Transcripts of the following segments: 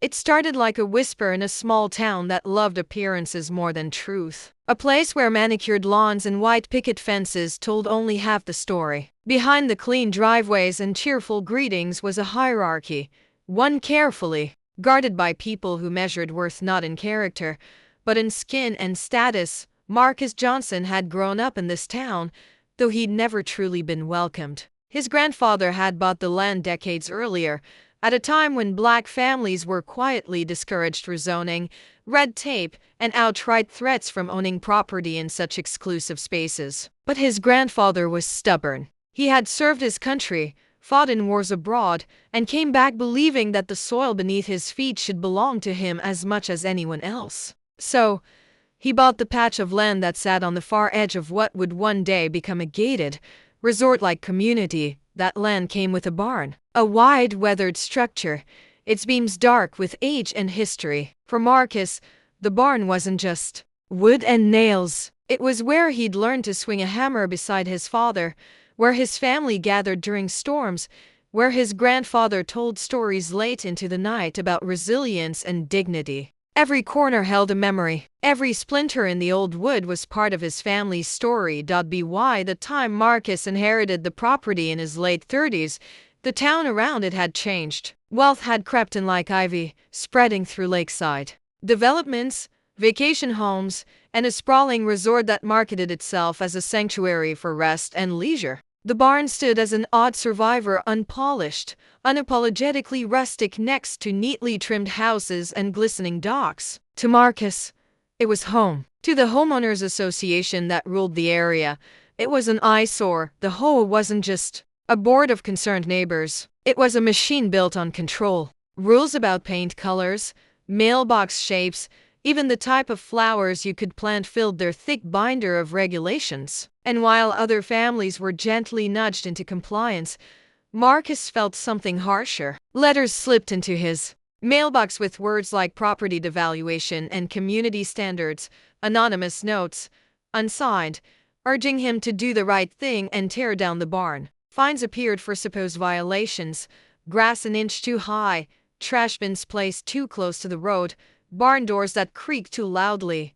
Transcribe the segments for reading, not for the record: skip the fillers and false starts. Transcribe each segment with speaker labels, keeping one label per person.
Speaker 1: It started like a whisper in a small town that loved appearances more than truth. A place where manicured lawns and white picket fences told only half the story. Behind the clean driveways and cheerful greetings was a hierarchy, one carefully guarded by people who measured worth not in character, but in skin and status. Marcus Johnson had grown up in this town, though he'd never truly been welcomed. His grandfather had bought the land decades earlier, at a time when black families were quietly discouraged through zoning, red tape, and outright threats from owning property in such exclusive spaces. But his grandfather was stubborn. He had served his country, fought in wars abroad, and came back believing that the soil beneath his feet should belong to him as much as anyone else. So, he bought the patch of land that sat on the far edge of what would one day become a gated, resort-like community. That land came with a barn, a wide, weathered structure, its beams dark with age and history. For Marcus, the barn wasn't just wood and nails. It was where he'd learned to swing a hammer beside his father, where his family gathered during storms, where his grandfather told stories late into the night about resilience and dignity. Every corner held a memory. Every splinter in the old wood was part of his family's story. By the time Marcus inherited the property in his late 30s, the town around it had changed. Wealth had crept in like ivy, spreading through lakeside developments, vacation homes, and a sprawling resort that marketed itself as a sanctuary for rest and leisure. The barn stood as an odd survivor, unpolished, unapologetically rustic next to neatly trimmed houses and glistening docks. To Marcus, it was home. To the homeowners association that ruled the area, it was an eyesore. The HOA wasn't just a board of concerned neighbors. It was a machine built on control. Rules about paint colors, mailbox shapes, even the type of flowers you could plant filled their thick binder of regulations. And while other families were gently nudged into compliance, Marcus felt something harsher. Letters slipped into his mailbox with words like property devaluation and community standards, anonymous notes, unsigned, urging him to do the right thing and tear down the barn. Fines appeared for supposed violations: grass an inch too high, trash bins placed too close to the road, barn doors that creaked too loudly.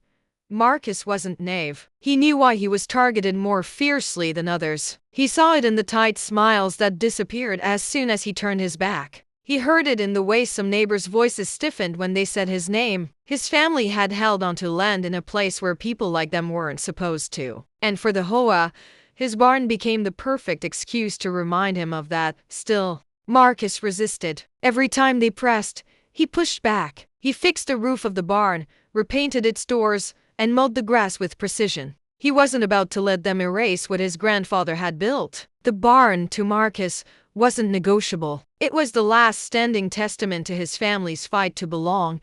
Speaker 1: Marcus wasn't naive. He knew why he was targeted more fiercely than others. He saw it in the tight smiles that disappeared as soon as he turned his back. He heard it in the way some neighbors' voices stiffened when they said his name. His family had held onto land in a place where people like them weren't supposed to. And for the HOA, his barn became the perfect excuse to remind him of that. Still, Marcus resisted. Every time they pressed, he pushed back. He fixed the roof of the barn, repainted its doors, and mowed the grass with precision. He wasn't about to let them erase what his grandfather had built. The barn, to Marcus, wasn't negotiable. It was the last standing testament to his family's fight to belong.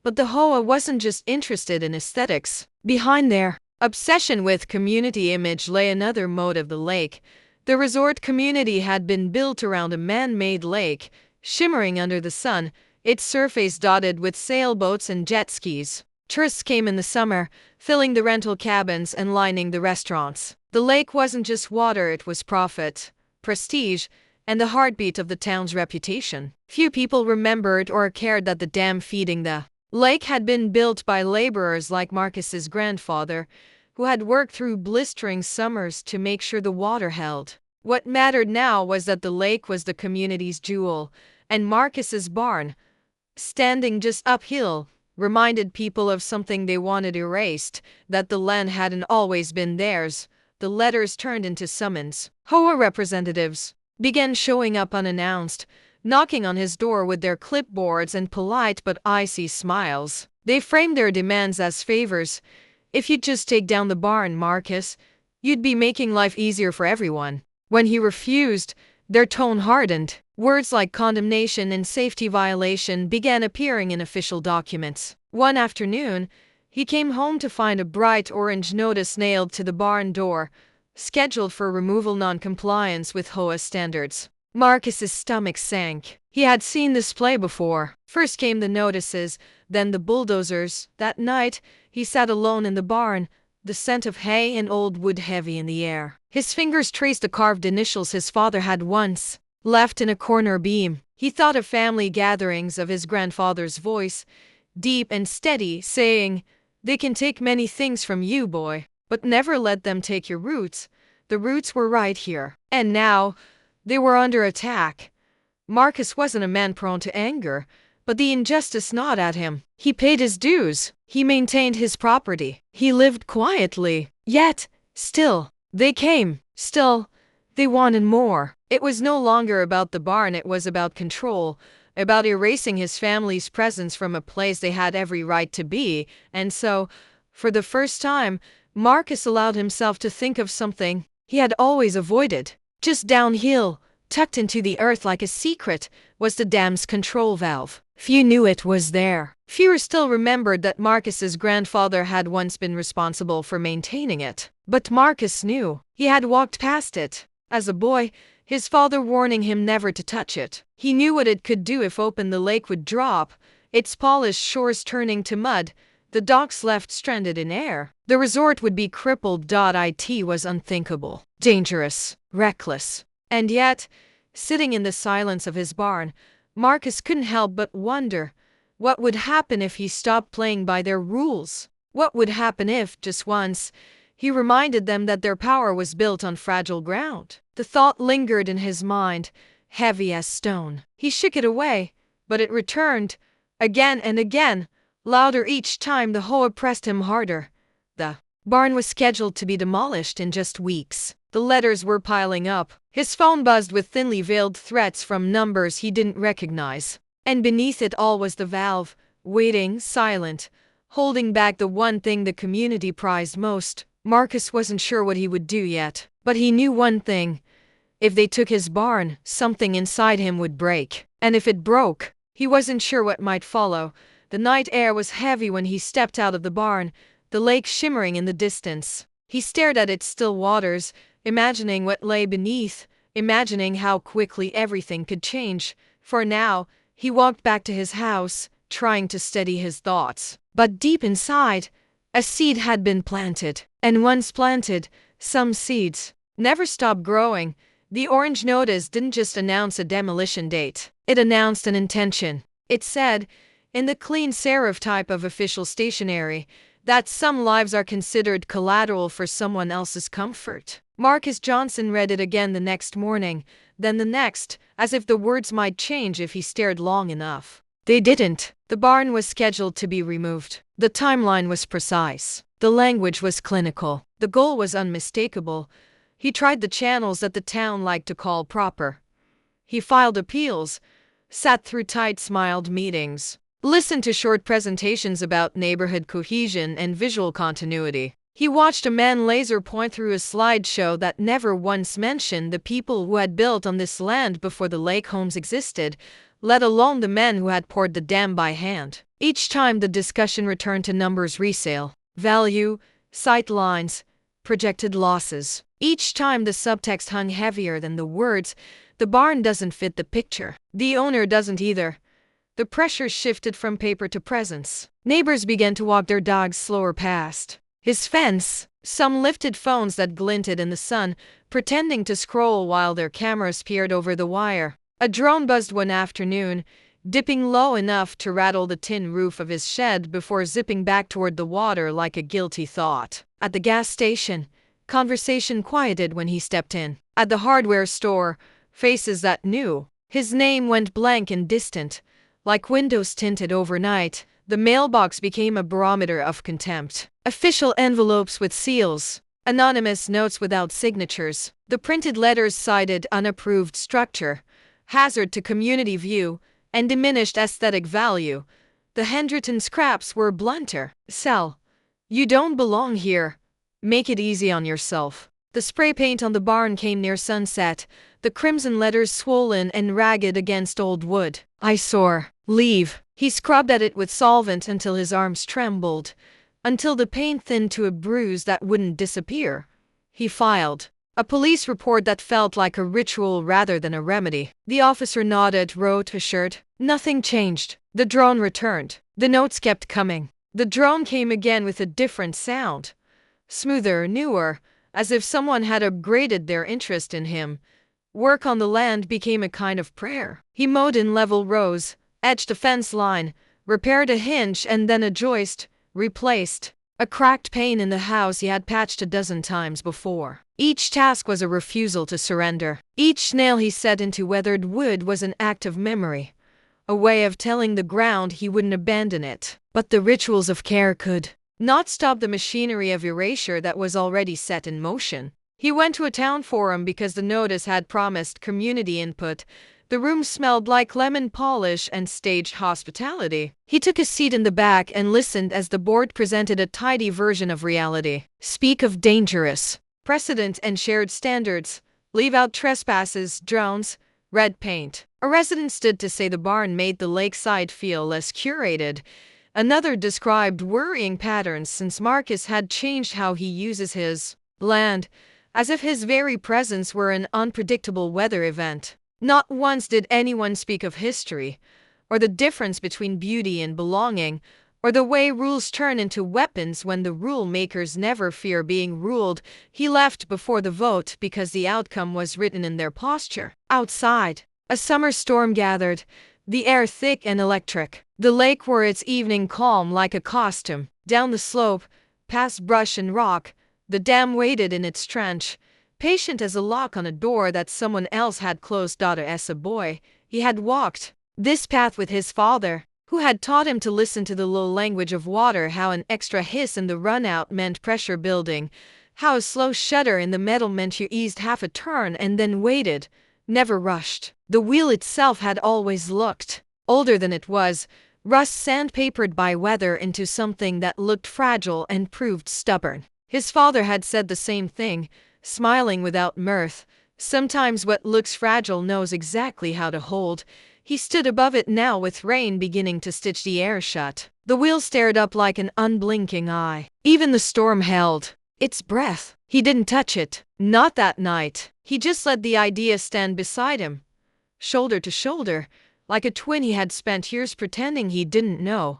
Speaker 1: But the HOA wasn't just interested in aesthetics. Behind their obsession with community image lay another motive: the lake. The resort community had been built around a man-made lake, shimmering under the sun, its surface dotted with sailboats and jet skis. Tourists came in the summer, filling the rental cabins and lining the restaurants. The lake wasn't just water, it was profit, prestige, and the heartbeat of the town's reputation. Few people remembered or cared that the dam feeding the lake had been built by laborers like Marcus's grandfather, who had worked through blistering summers to make sure the water held. What mattered now was that the lake was the community's jewel, and Marcus's barn, standing just uphill, reminded people of something they wanted erased: that the land hadn't always been theirs. The letters turned into summons. HOA representatives began showing up unannounced, knocking on his door with their clipboards and polite but icy smiles. They framed their demands as favors. If you'd just take down the barn, Marcus, you'd be making life easier for everyone. When he refused, their tone hardened. Words like condemnation and safety violation began appearing in official documents. One afternoon, he came home to find a bright orange notice nailed to the barn door, scheduled for removal: non-compliance with HOA standards. Marcus's stomach sank. He had seen this play before. First came the notices, then the bulldozers. That night, he sat alone in the barn, the scent of hay and old wood heavy in the air. His fingers traced the carved initials his father had once left in a corner beam. He thought of family gatherings, of his grandfather's voice, deep and steady, saying, "They can take many things from you, boy, but never let them take your roots. The roots were right here." And now, they were under attack. Marcus wasn't a man prone to anger, but the injustice gnawed at him. He paid his dues. He maintained his property. He lived quietly. Yet, still, they came. Still, they wanted more. It was no longer about the barn, it was about control, about erasing his family's presence from a place they had every right to be. And so, for the first time, Marcus allowed himself to think of something he had always avoided. Just downhill, tucked into the earth like a secret, was the dam's control valve. Few knew it was there. Fewer still remembered that Marcus's grandfather had once been responsible for maintaining it. But Marcus knew. He had walked past it. As a boy, his father warning him never to touch it. He knew what it could do if opened. The lake would drop, its polished shores turning to mud, the docks left stranded in air. The resort would be crippled. It was unthinkable, dangerous, reckless. And yet, sitting in the silence of his barn, Marcus couldn't help but wonder, what would happen if he stopped playing by their rules? What would happen if, just once, he reminded them that their power was built on fragile ground? The thought lingered in his mind, heavy as stone. He shook it away, but it returned, again and again, louder each time. The HOA pressed him harder. The barn was scheduled to be demolished in just weeks. The letters were piling up. His phone buzzed with thinly veiled threats from numbers he didn't recognize. And beneath it all was the valve, waiting, silent, holding back the one thing the community prized most. Marcus wasn't sure what he would do yet, but he knew one thing. If they took his barn, something inside him would break. And if it broke, he wasn't sure what might follow. The night air was heavy when he stepped out of the barn, the lake shimmering in the distance. He stared at its still waters, imagining what lay beneath, imagining how quickly everything could change. For now, he walked back to his house, trying to steady his thoughts. But deep inside, a seed had been planted. And once planted, some seeds never stopped growing. The orange notice didn't just announce a demolition date. It announced an intention. It said, in the clean serif type of official stationery, that some lives are considered collateral for someone else's comfort. Marcus Johnson read it again the next morning, then the next, as if the words might change if he stared long enough. They didn't. The barn was scheduled to be removed. The timeline was precise. The language was clinical. The goal was unmistakable. He tried the channels that the town liked to call proper. He filed appeals, sat through tight-smiled meetings, listened to short presentations about neighborhood cohesion and visual continuity. He watched a man laser point through a slideshow that never once mentioned the people who had built on this land before the lake homes existed, let alone the men who had poured the dam by hand. Each time the discussion returned to numbers: resale value, sight lines, projected losses. Each time the subtext hung heavier than the words: the barn doesn't fit the picture. The owner doesn't either. The pressure shifted from paper to presence. Neighbors began to walk their dogs slower past his fence. Some lifted phones that glinted in the sun, pretending to scroll while their cameras peered over the wire. A drone buzzed one afternoon, dipping low enough to rattle the tin roof of his shed before zipping back toward the water like a guilty thought. At the gas station, conversation quieted when he stepped in. At the hardware store, faces that knew. His name went blank and distant, like windows tinted overnight. The mailbox became a barometer of contempt. Official envelopes with seals, anonymous notes without signatures. The printed letters cited unapproved structure, hazard to community view, and diminished aesthetic value. The handwritten scraps were blunter. Sell. You don't belong here. Make it easy on yourself. The spray paint on the barn came near sunset, the crimson letters swollen and ragged against old wood. Eyesore. Leave. He scrubbed at it with solvent until his arms trembled, until the paint thinned to a bruise that wouldn't disappear. He filed a police report that felt like a ritual rather than a remedy. The officer nodded, wrote, assured. Nothing changed. The drone returned. The notes kept coming. The drone came again with a different sound. Smoother, newer, as if someone had upgraded their interest in him. Work on the land became a kind of prayer. He mowed in level rows, etched a fence line, repaired a hinge and then a joist, replaced a cracked pane in the house he had patched a dozen times before. Each task was a refusal to surrender. Each nail he set into weathered wood was an act of memory, a way of telling the ground he wouldn't abandon it. But the rituals of care could not stop the machinery of erasure that was already set in motion. He went to a town forum because the notice had promised community input. The room smelled like lemon polish and staged hospitality. He took a seat in the back and listened as the board presented a tidy version of reality. Speak of dangerous precedent and shared standards. Leave out trespasses, drones, red paint. A resident stood to say the barn made the lakeside feel less curated. Another described worrying patterns since Marcus had changed how he uses his land, as if his very presence were an unpredictable weather event. Not once did anyone speak of history, or the difference between beauty and belonging, or the way rules turn into weapons when the rule makers never fear being ruled. He left before the vote because the outcome was written in their posture. Outside, a summer storm gathered, the air thick and electric. The lake wore its evening calm like a costume. Down the slope, past brush and rock, the dam waited in its trench, patient as a lock on a door that someone else had closed. As a boy, he had walked this path with his father, who had taught him to listen to the low language of water, how an extra hiss in the runout meant pressure building, how a slow shudder in the metal meant you eased half a turn and then waited, never rushed. The wheel itself had always looked older than it was, rust sandpapered by weather into something that looked fragile and proved stubborn. His father had said the same thing, smiling without mirth. Sometimes what looks fragile knows exactly how to hold. He stood above it now with rain beginning to stitch the air shut. The wheel stared up like an unblinking eye. Even the storm held its breath. He didn't touch it. Not that night. He just let the idea stand beside him, shoulder to shoulder, like a twin he had spent years pretending he didn't know.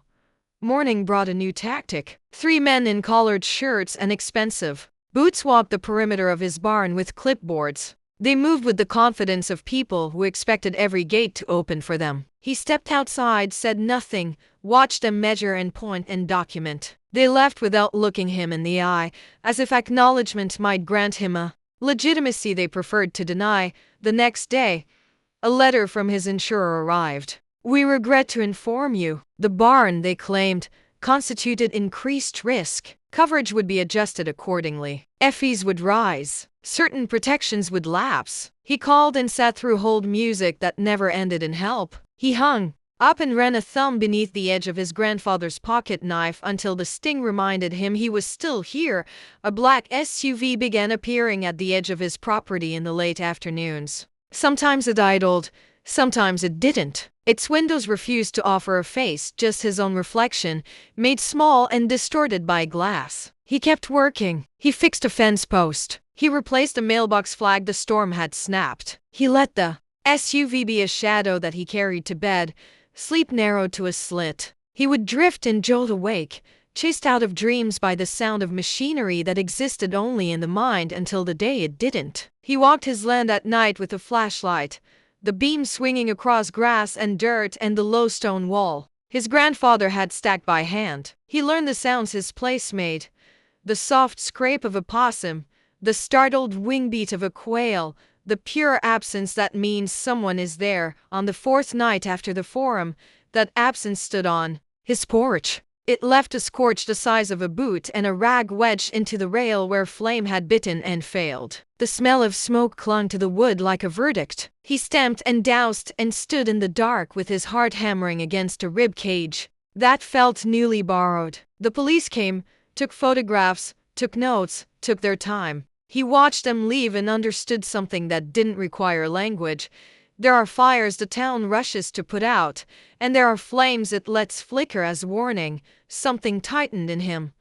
Speaker 1: Morning brought a new tactic. 3 men in collared shirts and expensive boots walked the perimeter of his barn with clipboards. They moved with the confidence of people who expected every gate to open for them. He stepped outside, said nothing, watched them measure and point and document. They left without looking him in the eye, as if acknowledgement might grant him a legitimacy they preferred to deny. The next day, a letter from his insurer arrived. We regret to inform you, the barn, they claimed, constituted increased risk. Coverage would be adjusted accordingly. Fees would rise. Certain protections would lapse. He called and sat through hold music that never ended in help. He hung up and ran a thumb beneath the edge of his grandfather's pocket knife until the sting reminded him he was still here. A black SUV began appearing at the edge of his property in the late afternoons. Sometimes it idled, sometimes it didn't. Its windows refused to offer a face, just his own reflection, made small and distorted by glass. He kept working. He fixed a fence post. He replaced a mailbox flag the storm had snapped. He let the SUV be a shadow that he carried to bed. Sleep narrowed to a slit. He would drift and jolt awake, chased out of dreams by the sound of machinery that existed only in the mind until the day it didn't. He walked his land at night with a flashlight, the beam swinging across grass and dirt and the low stone wall his grandfather had stacked by hand. He learned the sounds his place made, the soft scrape of a possum, the startled wing beat of a quail, the pure absence that means someone is there. On the 4th night after the forum, that absence stood on his porch. It left a scorch the size of a boot and a rag wedged into the rail where flame had bitten and failed. The smell of smoke clung to the wood like a verdict. He stamped and doused and stood in the dark with his heart hammering against a rib cage that felt newly borrowed. The police came, took photographs, took notes, took their time. He watched them leave and understood something that didn't require language. There are fires the town rushes to put out, and there are flames it lets flicker as warning. Something tightened in him.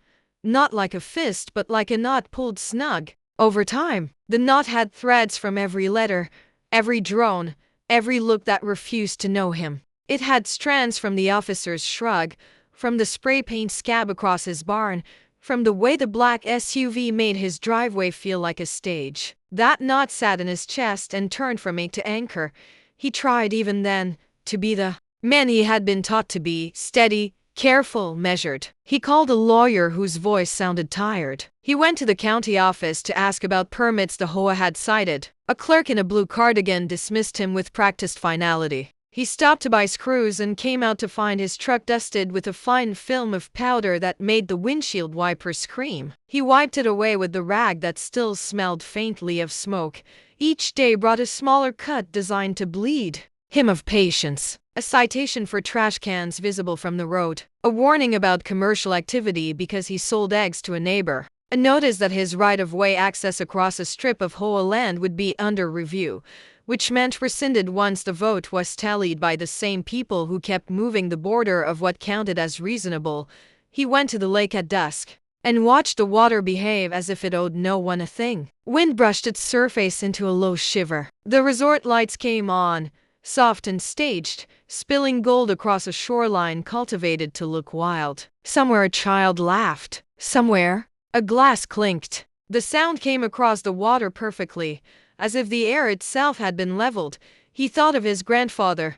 Speaker 1: Not like a fist, but like a knot pulled snug. Over time, the knot had threads from every letter, every drone, every look that refused to know him. It had strands from the officer's shrug, from the spray paint scab across his barn, from the way the black SUV made his driveway feel like a stage. That knot sat in his chest and turned from ache to anchor. He tried even then to be the man he had been taught to be, steady, careful, measured. He called a lawyer whose voice sounded tired. He went to the county office to ask about permits the HOA had cited. A clerk in a blue cardigan dismissed him with practiced finality. He stopped to buy screws and came out to find his truck dusted with a fine film of powder that made the windshield wipers scream. He wiped it away with the rag that still smelled faintly of smoke. Each day brought a smaller cut designed to bleed him of patience. A citation for trash cans visible from the road. A warning about commercial activity because he sold eggs to a neighbor. A notice that his right-of-way access across a strip of HOA land would be under review, which meant rescinded once the vote was tallied by the same people who kept moving the border of what counted as reasonable. He went to the lake at dusk and watched the water behave as if it owed no one a thing. Wind brushed its surface into a low shiver. The resort lights came on, soft and staged, spilling gold across a shoreline cultivated to look wild. Somewhere a child laughed. Somewhere a glass clinked. The sound came across the water perfectly, as if the air itself had been leveled. He thought of his grandfather,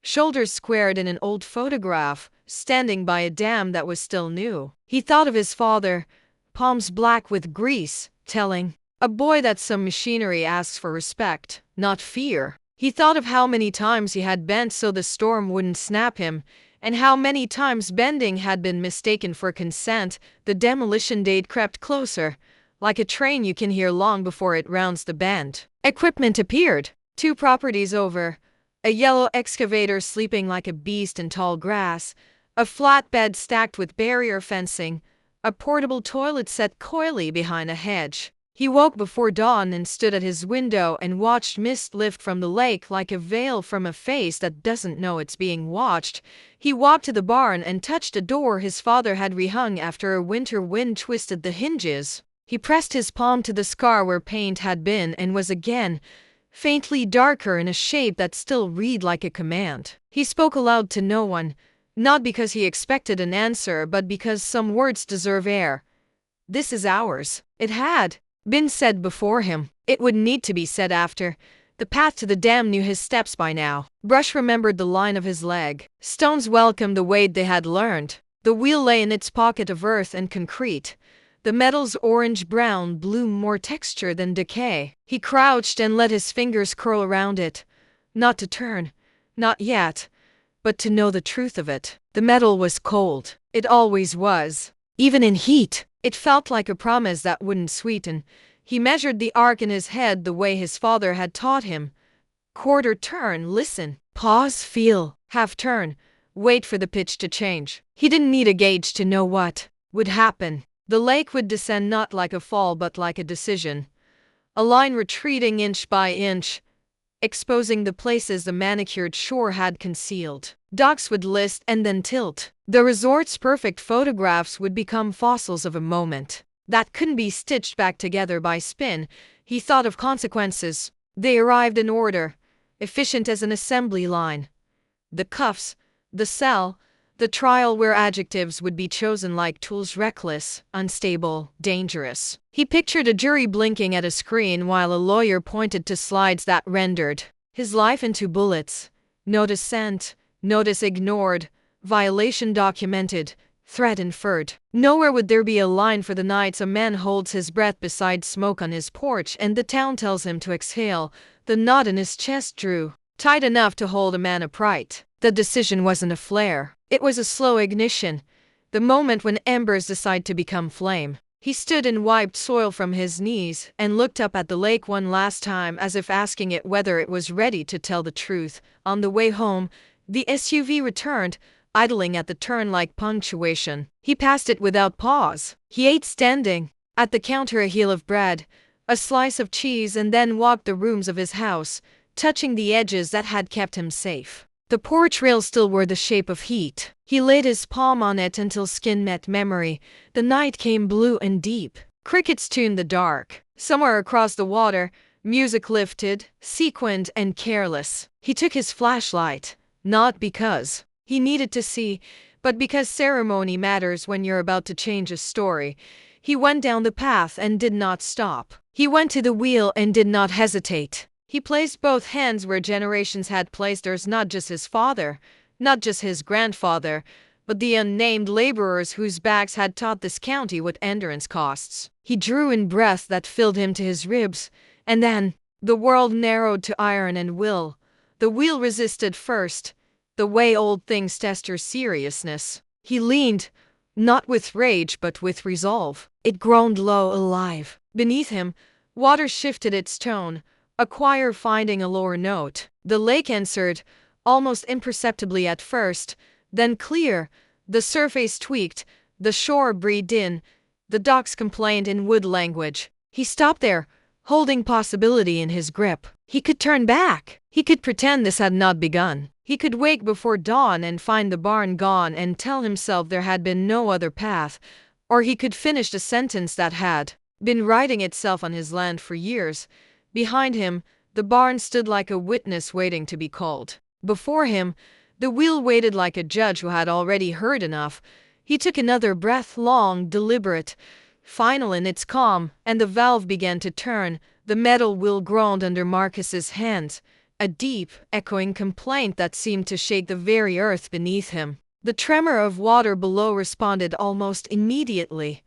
Speaker 1: shoulders squared in an old photograph, standing by a dam that was still new. He thought of his father, palms black with grease, telling a boy that some machinery asks for respect, not fear. He thought of how many times he had bent so the storm wouldn't snap him, and how many times bending had been mistaken for consent. The demolition date crept closer, like a train you can hear long before it rounds the bend. Equipment appeared. 2 properties over. A yellow excavator sleeping like a beast in tall grass. A flatbed stacked with barrier fencing. A portable toilet set coyly behind a hedge. He woke before dawn and stood at his window and watched mist lift from the lake like a veil from a face that doesn't know it's being watched. He walked to the barn and touched a door his father had rehung after a winter wind twisted the hinges. He pressed his palm to the scar where paint had been and was again faintly darker in a shape that still read like a command. He spoke aloud to no one, not because he expected an answer but because some words deserve air. This is ours. It had been said before him. It would need to be said after. The path to the dam knew his steps by now. Brush remembered the line of his leg. Stones welcomed the weight they had learned. The wheel lay in its pocket of earth and concrete. The metal's orange-brown bloom more texture than decay. He crouched and let his fingers curl around it. Not to turn. Not yet. But to know the truth of it. The metal was cold. It always was. Even in heat. It felt like a promise that wouldn't sweeten. He measured the arc in his head the way his father had taught him. Quarter turn, listen. Pause, feel. Half turn. Wait for the pitch to change. He didn't need a gauge to know what would happen. The lake would descend not like a fall but like a decision. A line retreating inch by inch, exposing the places the manicured shore had concealed. Docks would list and then tilt. The resort's perfect photographs would become fossils of a moment that couldn't be stitched back together by spin. He thought of consequences. They arrived in order, efficient as an assembly line. The cuffs, the cell, the trial where adjectives would be chosen like tools: reckless, unstable, dangerous. He pictured a jury blinking at a screen while a lawyer pointed to slides that rendered his life into bullets. Notice sent, notice ignored, violation documented, threat inferred. Nowhere would there be a line for the nights a man holds his breath beside smoke on his porch and the town tells him to exhale. The knot in his chest drew tight enough to hold a man upright. The decision wasn't a flare. It was a slow ignition, the moment when embers decide to become flame. He stood and wiped soil from his knees and looked up at the lake one last time as if asking it whether it was ready to tell the truth. On the way home, the SUV returned, idling at the turn like punctuation. He passed it without pause. He ate standing at the counter a heel of bread, a slice of cheese, and then walked the rooms of his house, touching the edges that had kept him safe. The porch rail still wore the shape of heat. He laid his palm on it until skin met memory. The night came blue and deep. Crickets tuned the dark. Somewhere across the water, music lifted, sequined, and careless. He took his flashlight, not because he needed to see, But because ceremony matters when you're about to change a story, he went down the path and did not stop. He went to the wheel and did not hesitate. He placed both hands where generations had placed theirs, not just his father, not just his grandfather, but the unnamed laborers whose backs had taught this county what endurance costs. He drew in breath that filled him to his ribs, and then the world narrowed to iron and will. The wheel resisted first, the way old things test your seriousness. He leaned, not with rage but with resolve. It groaned low, alive. Beneath him, water shifted its tone, a choir finding a lower note. The lake answered, almost imperceptibly at first, then clear. The surface tweaked, the shore breathed in, the docks complained in wood language. He stopped there, holding possibility in his grip. He could turn back. He could pretend this had not begun. He could wake before dawn and find the barn gone and tell himself there had been no other path, or he could finish the sentence that had been writing itself on his land for years. Behind him, the barn stood like a witness waiting to be called. Before him, the wheel waited like a judge who had already heard enough. He took another breath, long, deliberate, final in its calm, and the valve began to turn. The metal wheel groaned under Marcus's hands, a deep, echoing complaint that seemed to shake the very earth beneath him. The tremor of water below responded almost immediately.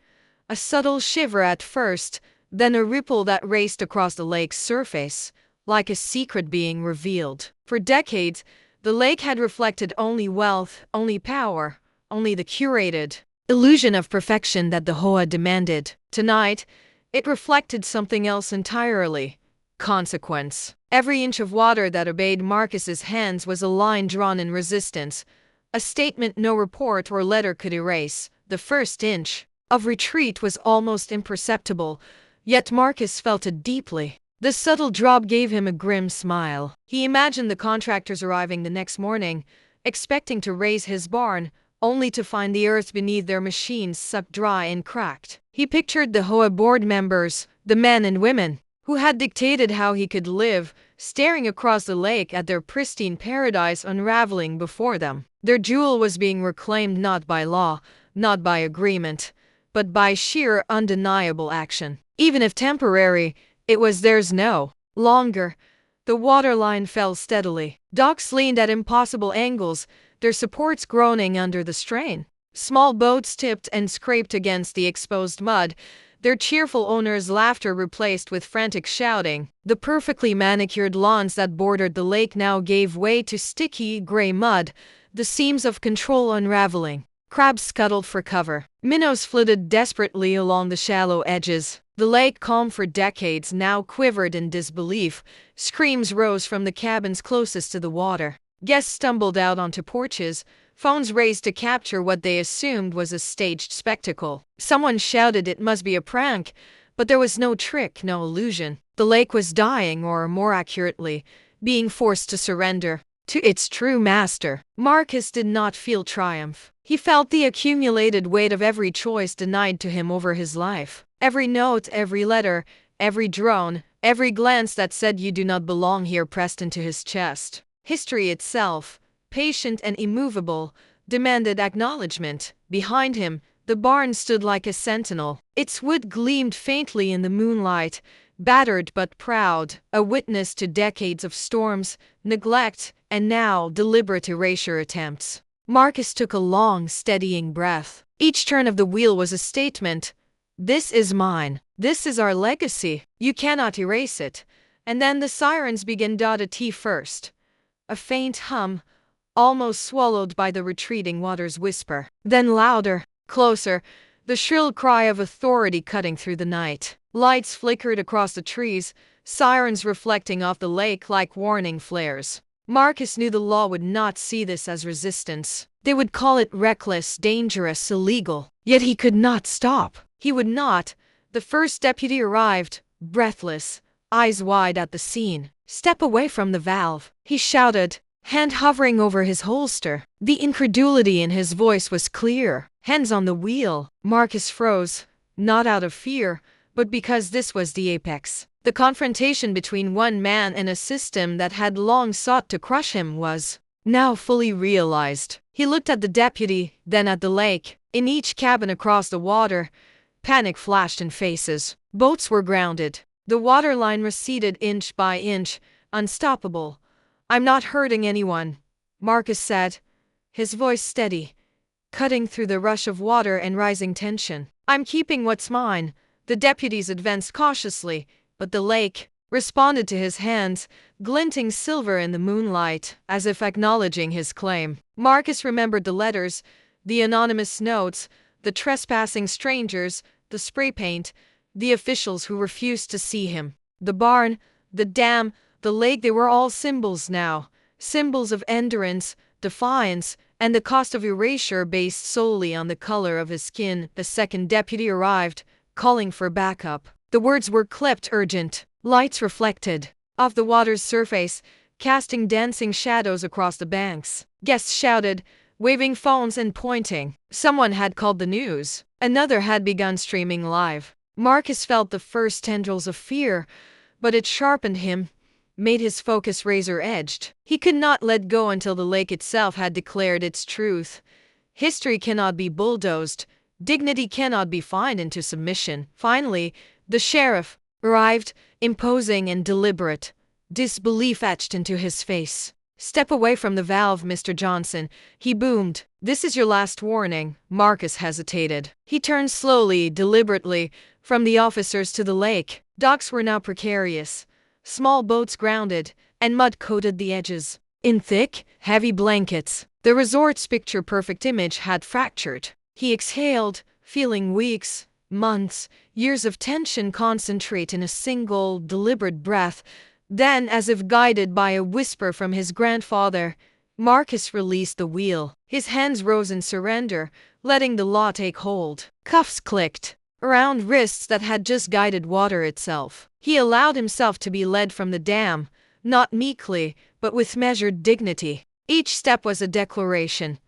Speaker 1: A subtle shiver at first, then a ripple that raced across the lake's surface, like a secret being revealed. For decades, the lake had reflected only wealth, only power, only the curated illusion of perfection that the HOA demanded. Tonight, it reflected something else entirely: consequence. Every inch of water that obeyed Marcus's hands was a line drawn in resistance, a statement no report or letter could erase. The first inch of retreat was almost imperceptible, yet Marcus felt it deeply. The subtle drop gave him a grim smile. He imagined the contractors arriving the next morning, expecting to raise his barn, only to find the earth beneath their machines sucked dry and cracked. He pictured the HOA board members, the men and women who had dictated how he could live, staring across the lake at their pristine paradise unraveling before them. Their jewel was being reclaimed not by law, not by agreement, but by sheer undeniable action. Even if temporary, it was theirs no longer. The waterline fell steadily. Docks leaned at impossible angles, their supports groaning under the strain. Small boats tipped and scraped against the exposed mud, their cheerful owners' laughter replaced with frantic shouting. The perfectly manicured lawns that bordered the lake now gave way to sticky, gray mud, the seams of control unraveling. Crabs scuttled for cover. Minnows flitted desperately along the shallow edges. The lake, calm for decades, now quivered in disbelief. Screams rose from the cabins closest to the water. Guests stumbled out onto porches, phones raised to capture what they assumed was a staged spectacle. Someone shouted it must be a prank, but there was no trick, no illusion. The lake was dying, or more accurately, being forced to surrender to its true master. Marcus did not feel triumph. He felt the accumulated weight of every choice denied to him over his life. Every note, every letter, every drone, every glance that said you do not belong here pressed into his chest. History itself, patient and immovable, demanded acknowledgement. Behind him, the barn stood like a sentinel. Its wood gleamed faintly in the moonlight, battered but proud, a witness to decades of storms, neglect, and now deliberate erasure attempts. Marcus took a long, steadying breath. Each turn of the wheel was a statement. This is mine. This is our legacy. You cannot erase it. And then the sirens began. A T first. A faint hum, almost swallowed by the retreating water's whisper. Then louder, closer, the shrill cry of authority cutting through the night. Lights flickered across the trees, sirens reflecting off the lake like warning flares. Marcus knew the law would not see this as resistance. They would call it reckless, dangerous, illegal. Yet he could not stop. He would not. The first deputy arrived, breathless, eyes wide at the scene. Step away from the valve, he shouted, hand hovering over his holster. The incredulity in his voice was clear. Hands on the wheel. Marcus froze, not out of fear, but because this was the apex. The confrontation between one man and a system that had long sought to crush him was now fully realized. He looked at the deputy, then at the lake. In each cabin across the water, panic flashed in faces. Boats were grounded. The waterline receded inch by inch, unstoppable. "I'm not hurting anyone," Marcus said, his voice steady, cutting through the rush of water and rising tension. "I'm keeping what's mine." The deputies advanced cautiously, but the lake responded to his hands, glinting silver in the moonlight, as if acknowledging his claim. Marcus remembered the letters, the anonymous notes, the trespassing strangers, the spray paint, the officials who refused to see him. The barn, the dam, the lake, they were all symbols now. Symbols of endurance, defiance, and the cost of erasure based solely on the color of his skin. The second deputy arrived, calling for backup. The words were clipped, urgent. Lights reflected off the water's surface, casting dancing shadows across the banks. Guests shouted, waving phones and pointing. Someone had called the news. Another had begun streaming live. Marcus felt the first tendrils of fear, but it sharpened him, made his focus razor-edged. He could not let go until the lake itself had declared its truth. History cannot be bulldozed. Dignity cannot be fined into submission. Finally, the sheriff arrived, imposing and deliberate, disbelief etched into his face. "Step away from the valve, Mr. Johnson," he boomed. "This is your last warning." Marcus hesitated. He turned slowly, deliberately, from the officers to the lake. Docks were now precarious. Small boats grounded, and mud coated the edges. In thick, heavy blankets, the resort's picture-perfect image had fractured. He exhaled, feeling weeks, months, years of tension concentrate in a single, deliberate breath. Then, as if guided by a whisper from his grandfather, Marcus released the wheel. His hands rose in surrender, letting the law take hold. Cuffs clicked around wrists that had just guided water itself. He allowed himself to be led from the dam, not meekly, but with measured dignity. Each step was a declaration.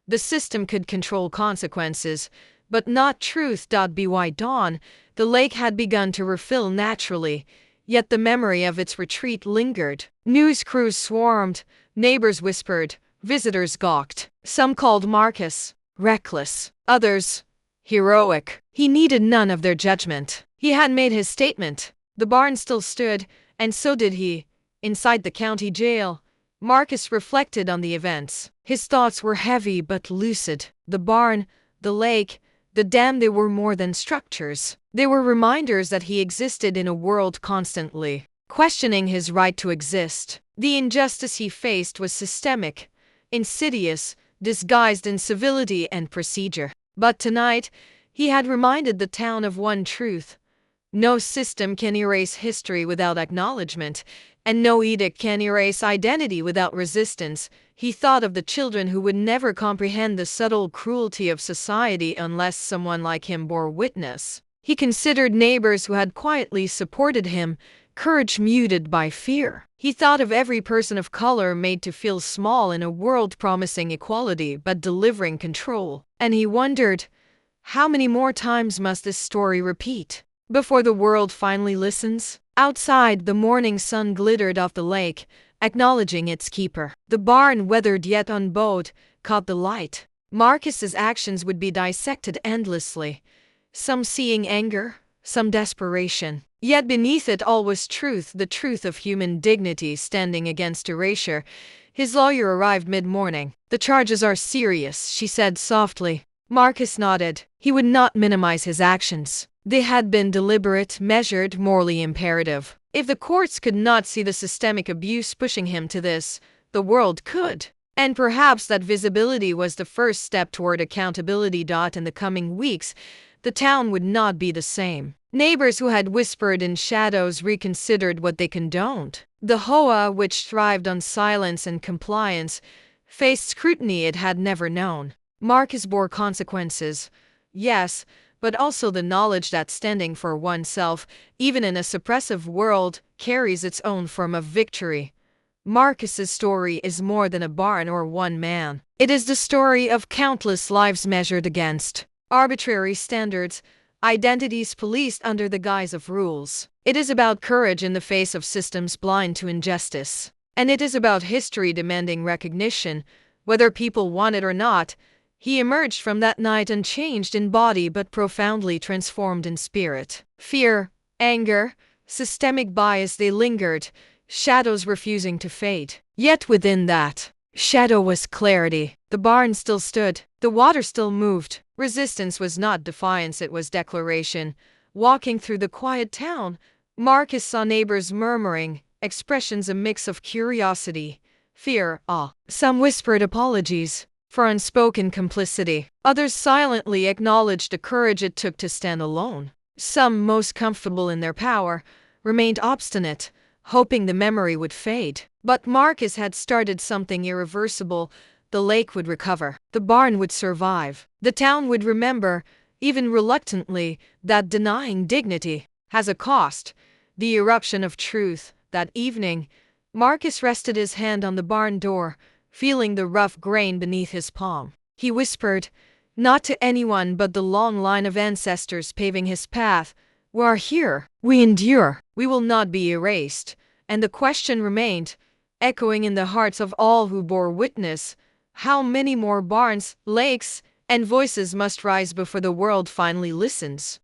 Speaker 1: The system could control consequences, but not truth. By dawn, the lake had begun to refill naturally, yet the memory of its retreat lingered. News crews swarmed, neighbors whispered, visitors gawked. Some called Marcus reckless, others heroic. He needed none of their judgment. He had made his statement. The barn still stood, and so did he. Inside the county jail, Marcus reflected on the events. His thoughts were heavy but lucid. The barn, the lake, the dam, they were more than structures. They were reminders that he existed in a world constantly questioning his right to exist. The injustice he faced was systemic, insidious, disguised in civility and procedure. But tonight, he had reminded the town of one truth. No system can erase history without acknowledgement, and no edict can erase identity without resistance. He thought of the children who would never comprehend the subtle cruelty of society unless someone like him bore witness. He considered neighbors who had quietly supported him, courage muted by fear. He thought of every person of color made to feel small in a world promising equality but delivering control. And he wondered, how many more times must this story repeat before the world finally listens? Outside, the morning sun glittered off the lake, acknowledging its keeper. The barn, weathered yet unbowed, caught the light. Marcus's actions would be dissected endlessly, some seeing anger, some desperation. Yet beneath it all was truth, the truth of human dignity standing against erasure. His lawyer arrived mid-morning. "The charges are serious," she said softly. Marcus nodded. He would not minimize his actions. They had been deliberate, measured, morally imperative. If the courts could not see the systemic abuse pushing him to this, the world could. And perhaps that visibility was the first step toward accountability. In the coming weeks, the town would not be the same. Neighbors who had whispered in shadows reconsidered what they condoned. The HOA, which thrived on silence and compliance, faced scrutiny it had never known. Marcus bore consequences, yes, but also the knowledge that standing for oneself, even in a suppressive world, carries its own form of victory. Marcus's story is more than a barn or one man. It is the story of countless lives measured against arbitrary standards, identities policed under the guise of rules. It is about courage in the face of systems blind to injustice. And it is about history demanding recognition, whether people want it or not. He emerged from that night unchanged in body but profoundly transformed in spirit. Fear, anger, systemic bias, they lingered, shadows refusing to fade. Yet within that shadow was clarity. The barn still stood, the water still moved. Resistance was not defiance, it was declaration. Walking through the quiet town, Marcus saw neighbors murmuring, expressions a mix of curiosity, fear, awe. Some whispered apologies for unspoken complicity. Others silently acknowledged the courage it took to stand alone. Some, most comfortable in their power, remained obstinate, hoping the memory would fade. But Marcus had started something irreversible. The lake would recover. The barn would survive. The town would remember, even reluctantly, that denying dignity has a cost. The eruption of truth. That evening, Marcus rested his hand on the barn door, feeling the rough grain beneath his palm. He whispered, not to anyone but the long line of ancestors paving his path, "We are here. We endure. We will not be erased." And the question remained, echoing in the hearts of all who bore witness: how many more barns, lakes, and voices must rise before the world finally listens?